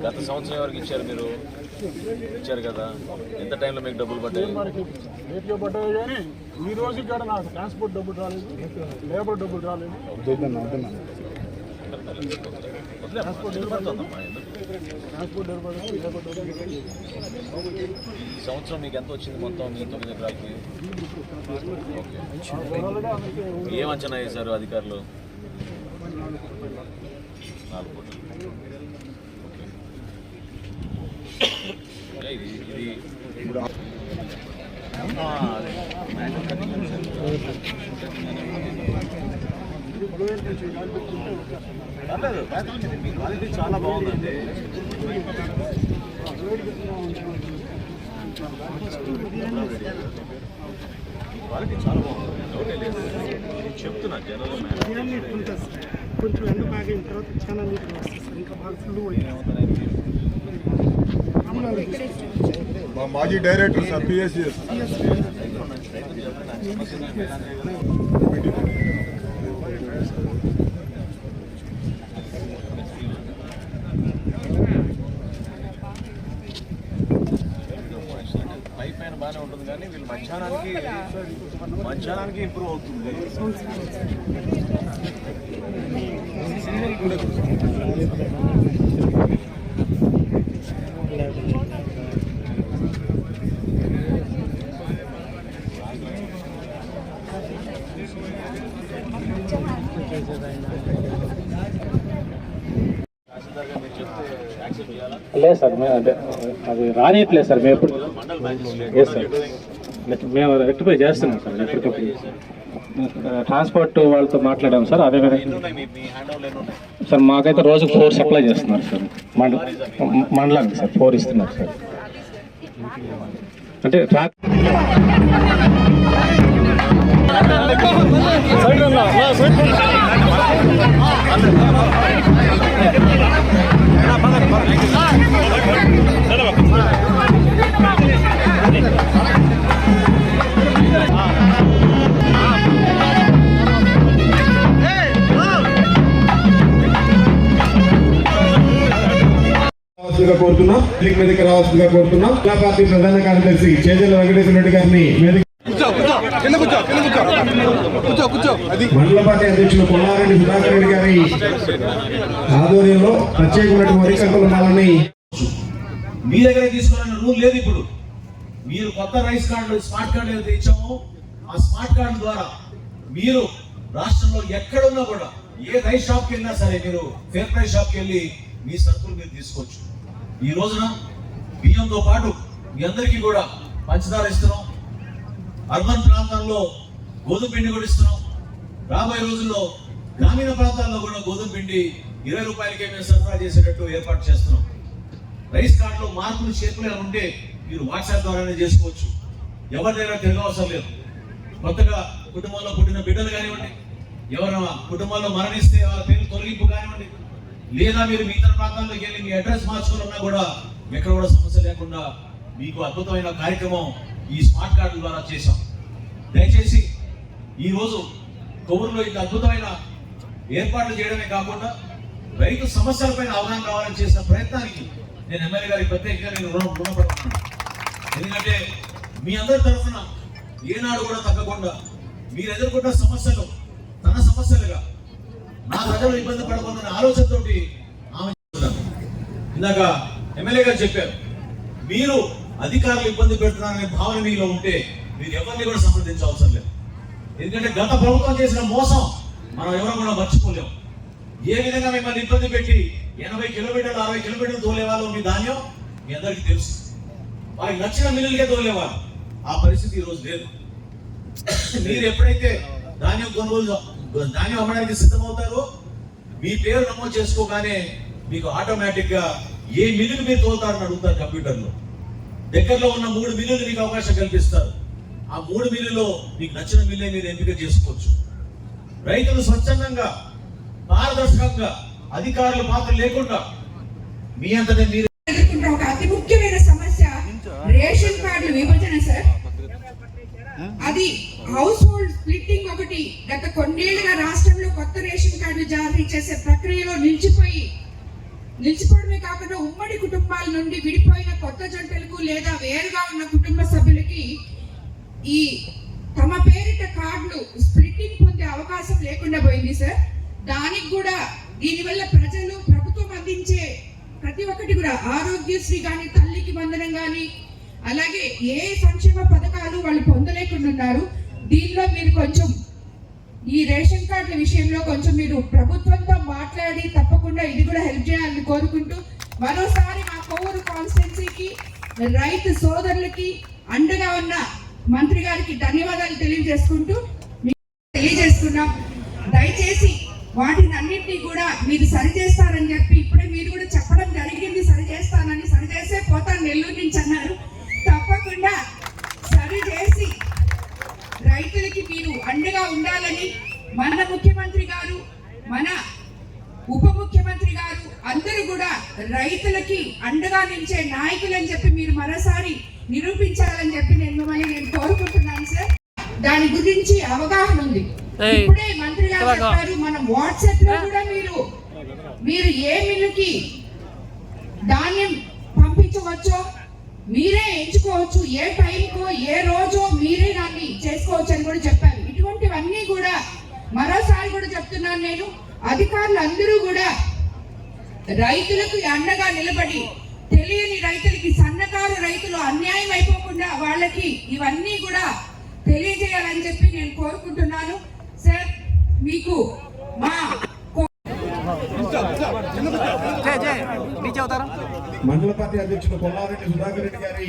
గత సంవత్సరం ఎవరికి ఇచ్చారు? మీరు ఇచ్చారు కదా, ఎంత టైంలో మీకు డబ్బులు పడ్డాయి? రేట్గా పడ్డాయి కానీ ఈ రోజు ఇక్కడ నాకు ట్రాన్స్పోర్ట్ డబ్బులు రాలేదు, లేబర్ డబ్బులు రాలేదు. ఈ సంవత్సరం మీకు ఎంత వచ్చింది మొత్తం మీ 9 ఎకరాలకి? ఏం అంచనా వేశారు అధికారులు? 4 కోట్లు. ఇది మీ క్వాలిటీ చాలా బాగుందండి. క్వాలిటీ చాలా బాగుంది, చెప్తున్నా. జనరల్ కొంచెం ఎండ బాగిన తర్వాత చాలా నీట్గా వస్తుంది సార్. ఇంకా బాగా ఫుల్ మాజీ డైరెక్టర్ సార్ పిఎస్సిఎస్. పైన బాగానే ఉంటుంది కానీ వీళ్ళు మధ్యాహ్నానికి ఇంప్రూవ్ అవుతుంది. లేదు సార్, మేము అది రానియట్లేదు సార్. మేము ఎప్పుడు సార్ మేము రెక్టిఫై చేస్తున్నాం సార్. ఎప్పటికప్పుడు ట్రాన్స్పోర్ట్ వాళ్ళతో మాట్లాడాము సార్. అదే సార్ మాకైతే రోజుకు 4 సప్లై చేస్తున్నారు సార్. మండలానికి సార్ 4 ఇస్తున్నారు సార్. అంటే కోరుతున్నాం మీదకి రావాల్సిందిగా కోరుతున్నాం. జిల్లా పార్టీ ప్రధాన కార్యదర్శి చేజల వెంకటేశ్వర రెడ్డి గారిని, మండల పార్టీ అధ్యక్షులు కొల్లారెడ్డి సుధాకర్ రెడ్డి గారి ఆధ్వర్యంలో ప్రత్యేకమైనటువంటి వరికంకులమాలని మీ దగ్గర తీసుకోవాలన్న రూల్ లేదు. ఇప్పుడు మీరు కొత్త రైస్ కార్డులు, స్మార్ట్ కార్డులు ఏదైతే ఇచ్చామో ఆ స్మార్ట్ కార్డు ద్వారా మీరు రాష్ట్రంలో ఎక్కడున్నా కూడా ఏ రైస్ షాప్కి వెళ్ళినా సరే మీరు ఫేర్ ప్రైస్ షాప్కి వెళ్ళి మీ సరుకులు మీరు తీసుకోవచ్చు. ఈ రోజున బియ్యంతో పాటు మీ అందరికీ కూడా పంచదార ఇస్తున్నాం. అర్బన్ ప్రాంతాల్లో గోధుమ పిండి కూడా ఇస్తున్నాం. రాబోయే రోజుల్లో గ్రామీణ ప్రాంతాల్లో కూడా గోధుమ పిండి 20 రూపాయలకే మేము సరఫరా చేసేటట్టు ఏర్పాటు చేస్తున్నాం. రైస్ కార్డులో మార్పులు చేతులు ఉంటే మీరు వాట్సాప్ ద్వారానే చేసుకోవచ్చు. ఎవరి దగ్గర తిరగవసరం లేదు. కొత్తగా కుటుంబంలో పుట్టిన బిడ్డలు కానివ్వండి, ఎవరైనా కుటుంబంలో మరణిస్తే వాళ్ళ పేరు తొలగింపు కానివ్వండి, లేదా మీరు మీ ఇతర ప్రాంతాల్లోకి వెళ్ళి మీ అడ్రస్ మార్చుకోవాలన్నా కూడా ఎక్కడ కూడా సమస్య లేకుండా మీకు అద్భుతమైన కార్యక్రమం ఈ స్మార్ట్ కార్డు ద్వారా చేశాం. దయచేసి ఈరోజు కొవ్వూరులో ఇంత అద్భుతమైన ఏర్పాట్లు చేయడమే కాకుండా రైతు సమస్యలపైన అవగాహన రావాలని చేసిన ప్రయత్నానికి నేను ఎమ్మెల్యే గారికి ప్రత్యేకంగా నేను రుణపడుతున్నాను. ఎందుకంటే మీ అందరి తరఫున ఏనాడు కూడా తగ్గకుండా మీరు ఎదుర్కొన్న సమస్యలు తన సమస్యలుగా నా ప్రజలు ఇబ్బంది పడకూడదనే ఆలోచనతోటి ఆమె ఇందాక ఎమ్మెల్యే గారు చెప్పారు, మీరు అధికారులు ఇబ్బంది పెడుతున్నారనే భావన మీలో ఉంటే మీరు ఎవరిని కూడా సంప్రదించవసరం లేదు. ఎందుకంటే గత ప్రభుత్వం చేసిన మోసం మనం ఎవరు కూడా మర్చిపోలేము. ఏ విధంగా మిమ్మల్ని ఇబ్బంది పెట్టి 80 కిలోమీటర్లు 60 కిలోమీటర్లు తోలేవాళ్ళు మీ ధాన్యం మీ అందరికీ తెలుసు. వారికి నచ్చిన మిల్లులకే తోలేవాళ్ళు. ఆ పరిస్థితి ఈరోజు లేదు. మీరు ఎప్పుడైతే ధాన్యం అమ్మడానికి సిద్ధమవుతారో మీ పేరు నమోదు చేసుకోగానే మీకు ఆటోమేటిక్ గా ఏ మిల్లులు మీరు తోలుతారని అడుగుతారు కంప్యూటర్లో. దగ్గరలో ఉన్న 3 మిల్లులు మీకు అవకాశం కల్పిస్తారు. ఆ 3 మిల్లులో మీకు నచ్చిన మిల్లే మీరు ఎంపిక చేసుకోవచ్చు. రైతులు స్వచ్ఛందంగా పారదర్శకంగా అధికారుల పాత్ర లేకుండా మీ అంతనే మీరు విభజన సార్, అది హౌస్ హోల్డ్ స్ప్లిట్టింగ్ ఒకటి గత కొన్నేళ్లుగా రాష్ట్రంలో కొత్త రేషన్ కార్డులు జారీ చేసే ప్రక్రియలో నిలిచిపోవడమే కాకుండా ఉమ్మడి కుటుంబాల నుండి విడిపోయిన కొత్త జంటలకు లేదా వేరుగా ఉన్న కుటుంబ సభ్యులకి ఈ తమ పేరిట కార్డులు స్ప్లిట్టింగ్ పొందే అవకాశం లేకుండా పోయింది సార్. దానికి కూడా దీనివల్ల ప్రజలు ప్రభుత్వం అందించే ప్రతి ఒక్కటి కూడా ఆరోగ్యశ్రీ కానీ, తల్లికి వందనం కానీ, అలాగే ఏ సంక్షేమ పథకాలు వాళ్ళు పొందలేకుండా ఉన్నారు. దీనిలో మీరు కొంచెం ఈ రేషన్ కార్డుల విషయంలో కొంచెం మీరు ప్రభుత్వంతో మాట్లాడి తప్పకుండా ఇది కూడా హెల్ప్ చేయాలని కోరుకుంటూ, మరోసారి మా కోవూరు కాన్స్టిట్యున్సీకి రైతు సోదరులకి అండగా ఉన్న మంత్రి గారికి ధన్యవాదాలు తెలియజేస్తున్నాం. దయచేసి వాటిని అన్నింటినీ కూడా మీరు సరిచేస్తారని చెప్పి ఇప్పుడే మీరు కూడా చెప్పడం జరిగింది. సరిచేస్తానని, సరిచేసే పోతాను నెల్లూరు నుంచి అన్నారు. తప్పకుండా సరిచేసి రైతులకి మీరు అండగా ఉండాలని మన ముఖ్యమంత్రి గారు, మన ఉప ముఖ్యమంత్రి గారు అందరూ కూడా రైతులకి అండగా నిలిచే నాయకులని చెప్పి మీరు మరోసారి నిరూపించాలని చెప్పి నేను కోరుకుంటున్నాను సార్. దాని గురించి అవగాహన ఉంది. ఇప్పుడే మంత్రి గారు చెప్పారు, మనం వాట్సాప్ లో కూడా మీరు ఏ మిల్లుకి ధాన్యం పంపించవచ్చో మీరే ఎంచుకోవచ్చు, ఏ టైంకో ఏ రోజో మీరే దాన్ని చేసుకోవచ్చు అని కూడా చెప్పారు. ఇటువంటివన్నీ కూడా మరోసారి కూడా చెప్తున్నాను నేను, అధికారులు అందరూ కూడా రైతులకు అండగా నిలబడి తెలియని రైతులకి, సన్నకారు రైతులు అన్యాయం అయిపోకుండా వాళ్ళకి ఇవన్నీ కూడా తెలియజేయాలని చెప్పి నేను కోరుకుంటున్నాను సార్. మీకు మా మండల పార్టీ అధ్యక్షులు కొల్లారెడ్డి సుధాకర్ రెడ్డి గారి